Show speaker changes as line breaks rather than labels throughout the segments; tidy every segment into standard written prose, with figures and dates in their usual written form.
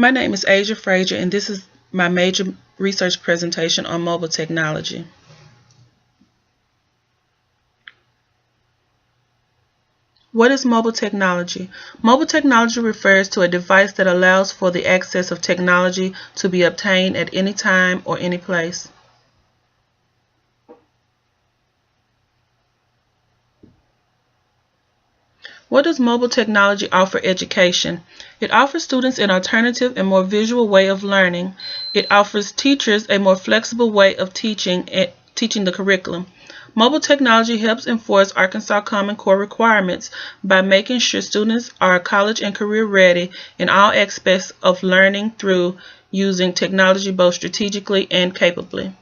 My name is Asia Frazier, and this is my major research presentation on mobile technology. What is mobile technology? Mobile technology refers to a device that allows for the access of technology to be obtained at any time or any place. What does mobile technology offer education? It offers students an alternative and more visual way of learning. It offers teachers a more flexible way of teaching the curriculum. Mobile technology helps enforce Arkansas Common Core requirements by making sure students are college and career ready in all aspects of learning through using technology both strategically and capably.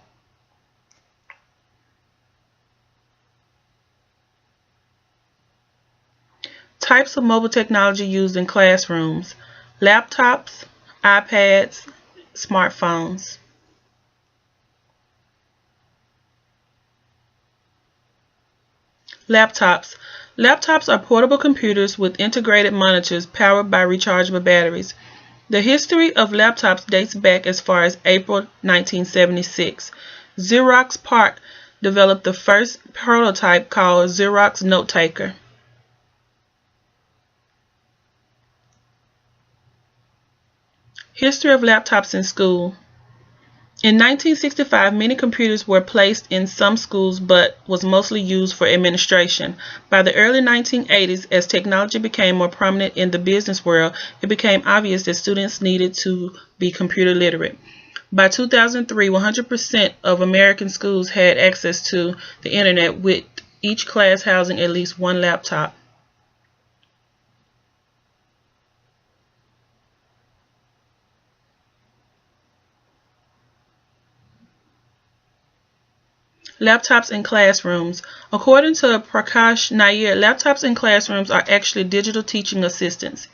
Types of mobile technology used in classrooms: laptops, iPads, smartphones. Laptops. Laptops are portable computers with integrated monitors powered by rechargeable batteries. The history of laptops dates back as far as April 1976. Xerox PARC developed the first prototype called Xerox NoteTaker. History of laptops in school. In 1965, many computers were placed in some schools but was mostly used for administration. By the early 1980s, as technology became more prominent in the business world, it became obvious that students needed to be computer literate. By 2003, 100% of American schools had access to the internet, with each class housing at least one laptop. Laptops in classrooms. According to Prakash Nair, laptops in classrooms are actually digital teaching assistants.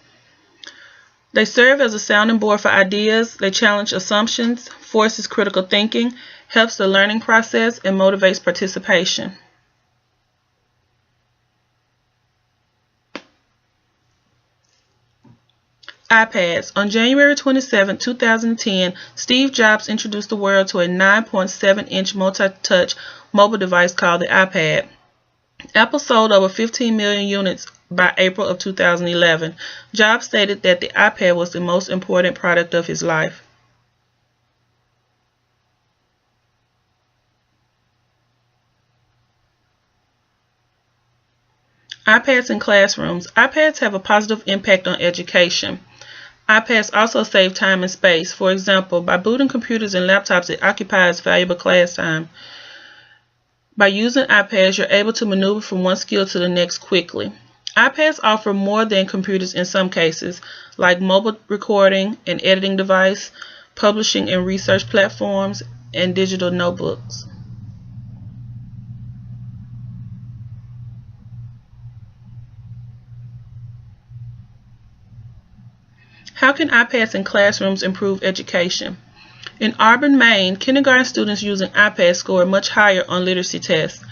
They serve as a sounding board for ideas, they challenge assumptions, forces critical thinking, helps the learning process, and motivates participation. iPads. On January 27, 2010, Steve Jobs introduced the world to a 9.7-inch multi-touch mobile device called the iPad. Apple sold over 15 million units by April of 2011. Jobs stated that the iPad was the most important product of his life. iPads in classrooms. iPads have a positive impact on education. iPads also save time and space. For example, by booting computers and laptops, it occupies valuable class time. By using iPads, you're able to maneuver from one skill to the next quickly. iPads offer more than computers in some cases, like mobile recording and editing device, publishing and research platforms, and digital notebooks. How can iPads in classrooms improve education? In Auburn, Maine, kindergarten students using iPads scored much higher on literacy tests.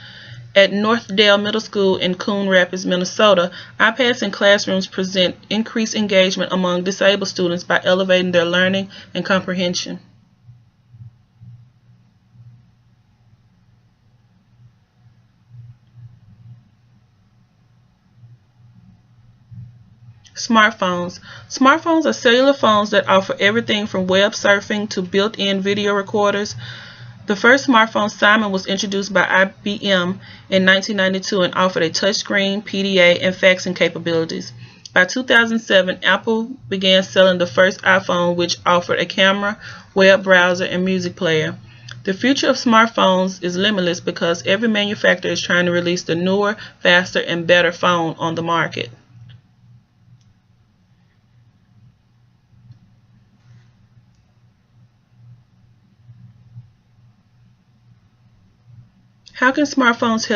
At Northdale Middle School in Coon Rapids, Minnesota, iPads in classrooms present increased engagement among disabled students by elevating their learning and comprehension. Smartphones. Smartphones are cellular phones that offer everything from web surfing to built-in video recorders. The first smartphone, Simon, was introduced by IBM in 1992 and offered a touchscreen, PDA, and faxing capabilities. By 2007, Apple began selling the first iPhone, which offered a camera, web browser, and music player. The future of smartphones is limitless because every manufacturer is trying to release the newer, faster, and better phone on the market. How can smartphones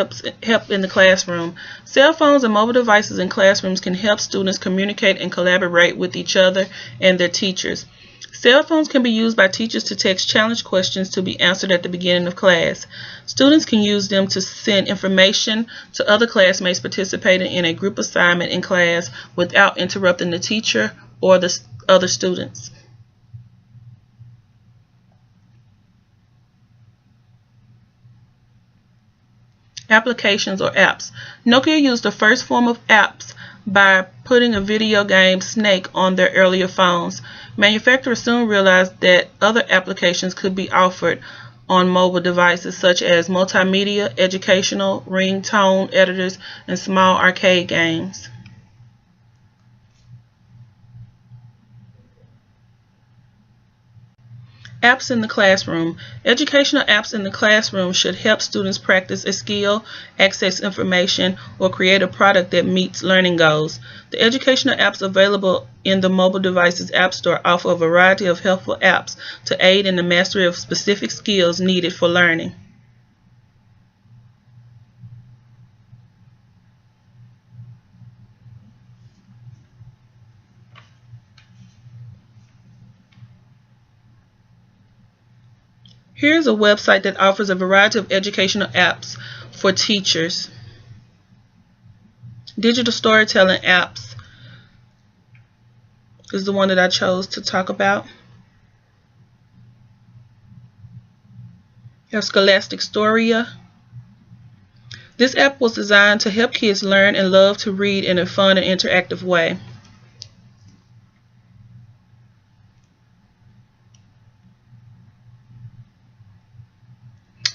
help in the classroom? Cell phones and mobile devices in classrooms can help students communicate and collaborate with each other and their teachers. Cell phones can be used by teachers to text challenge questions to be answered at the beginning of class. Students can use them to send information to other classmates participating in a group assignment in class without interrupting the teacher or the other students. Applications or apps. Nokia used the first form of apps by putting a video game Snake on their earlier phones. Manufacturers soon realized that other applications could be offered on mobile devices such as multimedia, educational, ringtone editors, and small arcade games. Apps in the classroom. Educational apps in the classroom should help students practice a skill, access information, or create a product that meets learning goals. The educational apps available in the mobile devices App Store offer a variety of helpful apps to aid in the mastery of specific skills needed for learning. Here's a website that offers a variety of educational apps for teachers. Digital storytelling apps is the one that I chose to talk about. You have Scholastic Storia. This app was designed to help kids learn and love to read in a fun and interactive way.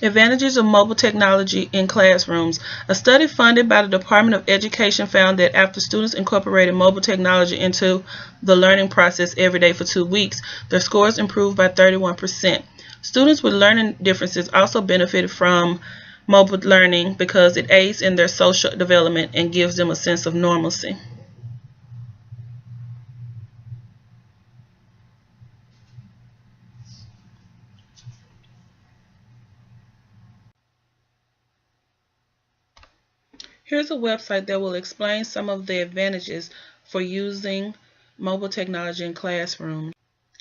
Advantages of mobile technology in classrooms. A study funded by the Department of Education found that after students incorporated mobile technology into the learning process every day for 2 weeks, their scores improved by 31%. Students with learning differences also benefited from mobile learning because it aids in their social development and gives them a sense of normalcy. Here's a website that will explain some of the advantages for using mobile technology in classrooms.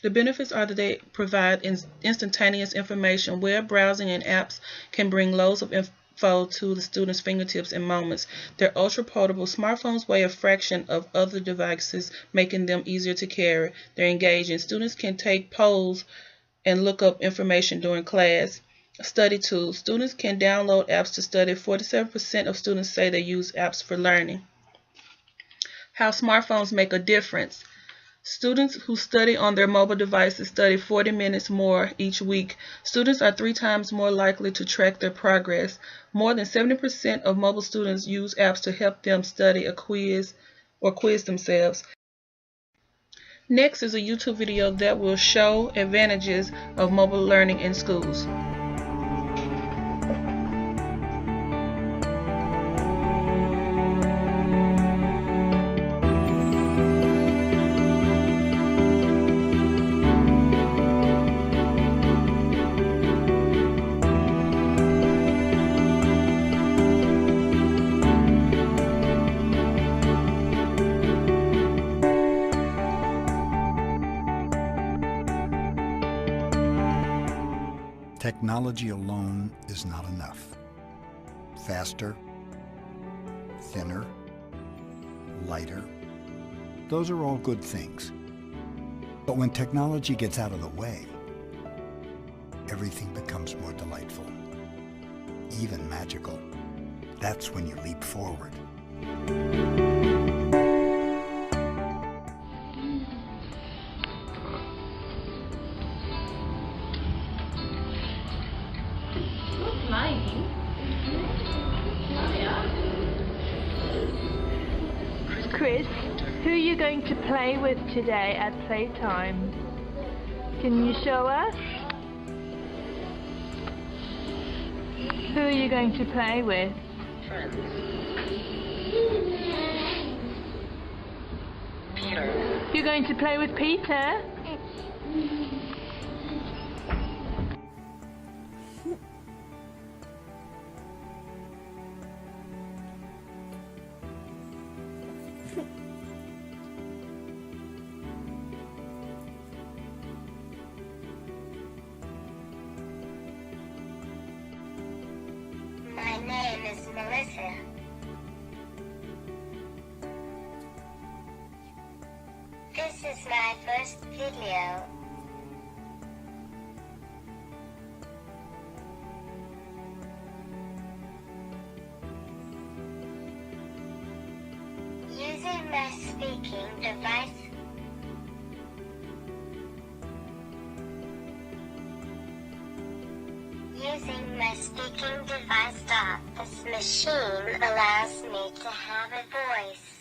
The benefits are that they provide instantaneous information. Web browsing and apps can bring loads of info to the students' fingertips in moments. They're ultra-portable. Smartphones weigh a fraction of other devices, making them easier to carry. They're engaging. Students can take polls and look up information during class. Study tools. Students can download apps to study. 47% of students say they use apps for learning. How smartphones make a difference. Students who study on their mobile devices study 40 minutes more each week. Students are 3 times more likely to track their progress. More than 70% of mobile students use apps to help them study a quiz or quiz themselves. Next is a YouTube video that will show advantages of mobile learning in schools.
Technology alone is not enough. Faster, thinner, lighter, those are all good things. But when technology gets out of the way, everything becomes more delightful, even magical. That's when you leap forward.
Chris, who are you going to play with today at playtime? Can you show us? Who are you going to play with?
Friends. Peter.
You're going to play with Peter?
My name is Melissa. This is my first video. speaking device. Using my speaking device. This machine allows me to have a voice.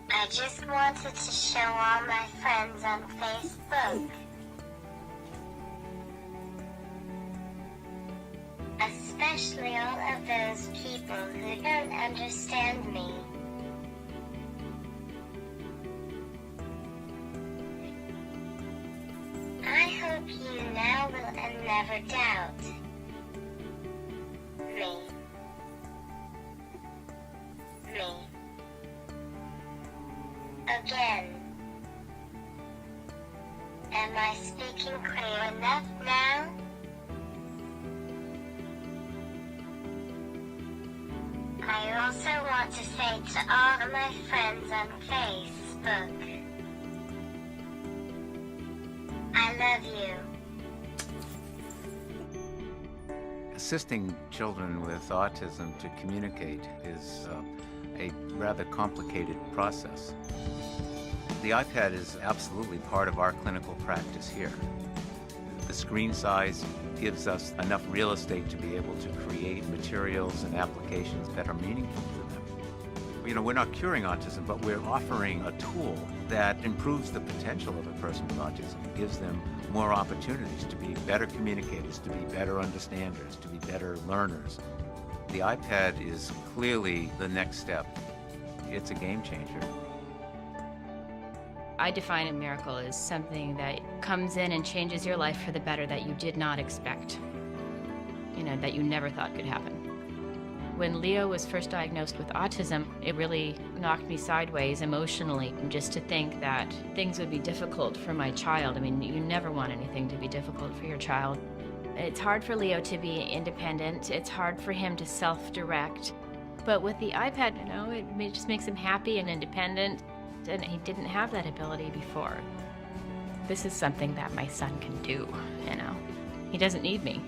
I just wanted to show all my friends on Facebook. Especially all of those people who don't understand me. I hope you now will and never doubt me. Again. Am I speaking clear enough now? I also want to say to all of my friends on Facebook, I love you.
Assisting children with autism to communicate is a rather complicated process. The iPad is absolutely part of our clinical practice here. The screen size gives us enough real estate to be able to create materials and applications that are meaningful to them. You know, we're not curing autism, but we're offering a tool that improves the potential of a person with autism. It gives them more opportunities to be better communicators, to be better understanders, to be better learners. The iPad is clearly the next step. It's a game changer.
I define a miracle as something that comes in and changes your life for the better that you did not expect, you know, that you never thought could happen. When Leo was first diagnosed with autism, it really knocked me sideways emotionally, just to think that things would be difficult for my child. I mean, you never want anything to be difficult for your child. It's hard for Leo to be independent. It's hard for him to self-direct. But with the iPad, you know, it just makes him happy and independent. And he didn't have that ability before. This is something that my son can do, you know. He doesn't need me.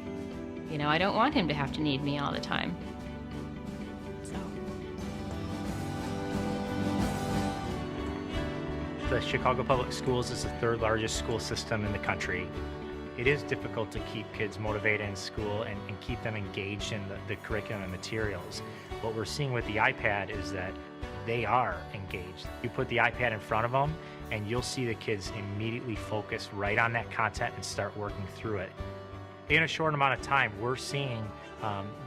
You know, I don't want him to have to need me all the time. So.
The Chicago Public Schools is the third largest school system in the country. It is difficult to keep kids motivated in school and keep them engaged in the curriculum and materials. What we're seeing with the iPad is that they are engaged. You put the iPad in front of them and you'll see the kids immediately focus right on that content and start working through it. In a short amount of time, we're seeing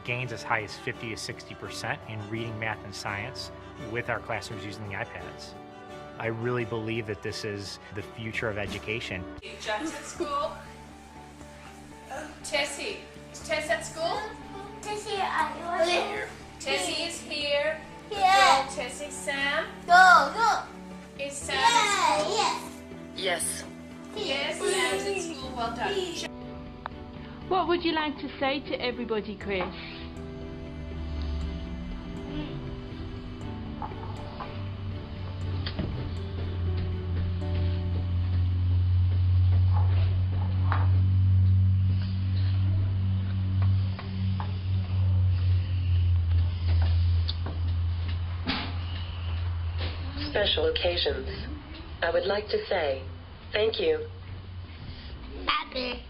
gains as high as 50 to 60% in reading, math, and science with our classrooms using the iPads. I really believe that this is the future of education.
Jack's at school. Tessie. Is Tess at school?
Tessie, are you here?
Tessie is here.
Yeah.
Go, Tessie. Sam?
Go.
Is Sam at school?
Yes.
Yes, Sam's at school. Well done.
What would you like to say to everybody, Chris?
Special occasions, I would like to say thank you.
Happy.